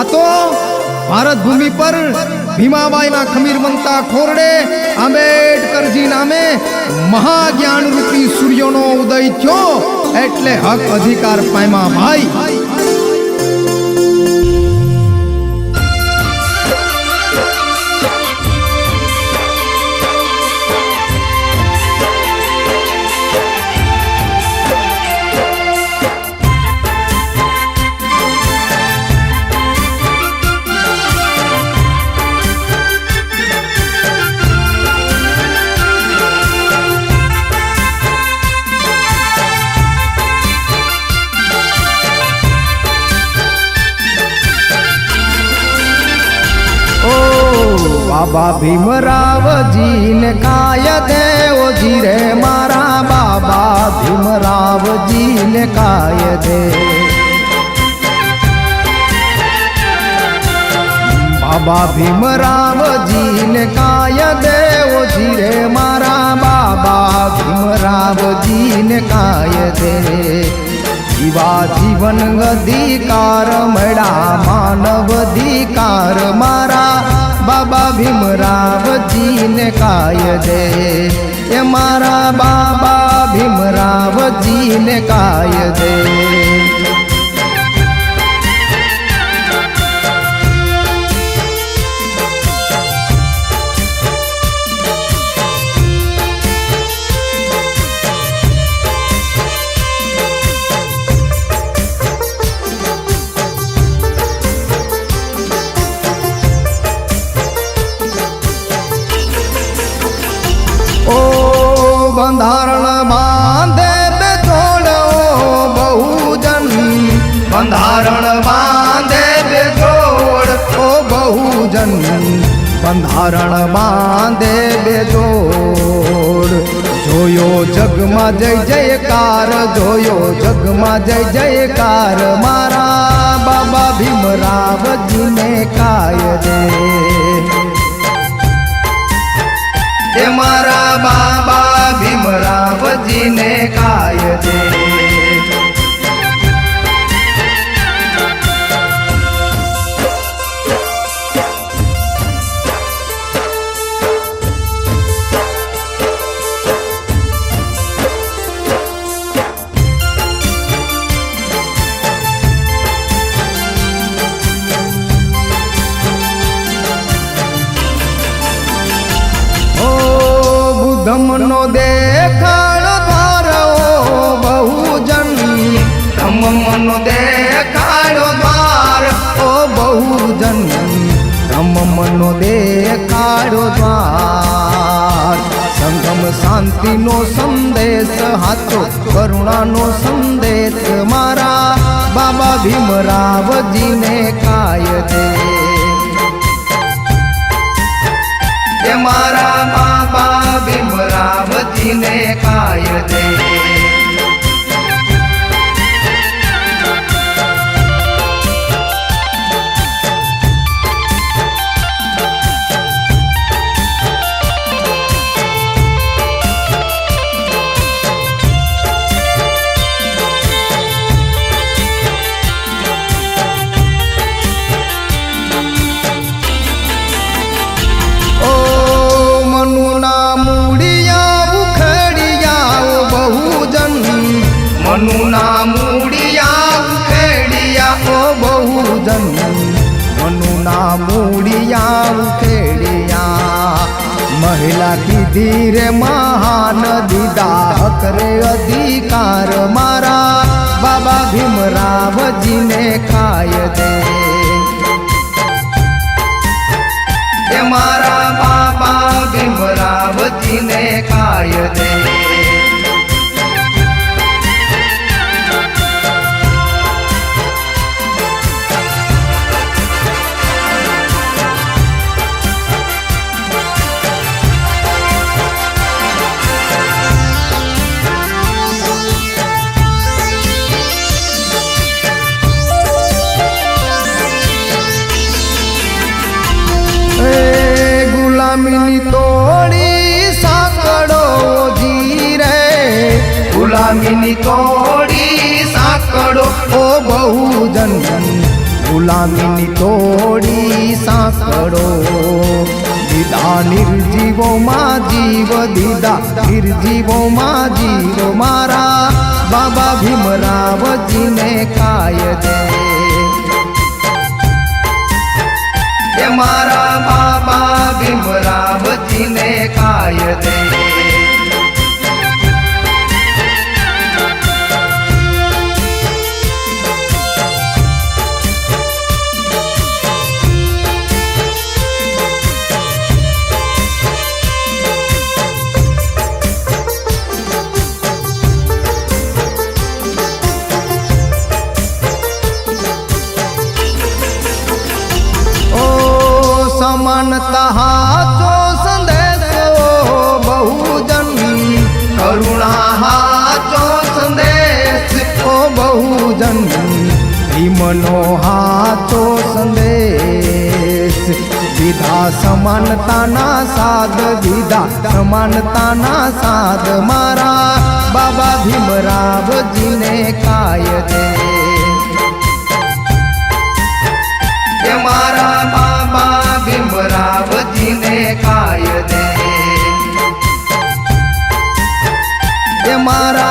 आ तो भारत भूमि पर भीमाबाई ना खमीर बनता खोरडे आंबेडकर जी नामे महाज्ञान रूपी सूर्य नो उदय थयो एटले हक अधिकार पायमा भाई। बाबा भीमराव जी ने कायदे ओ जी रे मारा बाबा भीमराव जी ने कायदे। बाबा भीमराव जी ने कायदे ओ जी रे मारा बाबा भीमराव जी ने कायदे। जीवा जीवन अधिकार मड़ा मानव अधिकार मारा बाबा भीमराव जी ने कायदे। ये मारा बाबा भीमराव जी ने कायदे। बंधारण बांधे बेजोड़ ओ बहुजन। बंधारण बांधे बेजोड़ ओ बहुजन। बंधारण बांधे बेजोड़। जोयो जग में जय जयकार जोयो जग में जय जयकार मारा बाबा भीमराव जी ने कायदे। ये मारा बाबा भीमराव जी ने कायदे। धम्मनो देखाड़ो द्वार ओ बहुजन। धम्मनो देखाड़ो द्वार ओ बहुजन। धम्मनो देखाड़ो द्वार। संगम शांति नो संदेश हाथो करुणा नो संदेश मारा बाबा भीमराव जी ने कायदे। ये मारा बाबा भीमराव जी ने कायदे। मनुना मूड़िया उखेड़िया ओ बहुजन। मनुना मूड़िया उखेड़िया। महिला की धीरे महान दीदा हक रे अधिकार मारा बाबा भीमराव जी ने कायदे। ये मारा बाबा भीमराव जी ने कायदे। गुलामी तोड़ी साकड़ो जी रे। गुलामी तोड़ी साकड़ो ओ बहुजन। गुलामी तोड़ी કડો દીધા નિર્જીવોમાં જીવ દીધા નિર્જીવોમાં જીવ મારા બાબા ભીમરાવજીને કાયદે એ મારા બાબા ભીમરાવજીને કાયદે समानता हाचो संदेशो बहुजन करुणा हाचो संदेश ओ बहुजन भीमनो हाचो संदेश दीधा समानताना साध दीधा समानताना साध मारा बाबा भीमरावजीने कायदे ये मारा बाबा भीमरावजीने कायदे ये मारा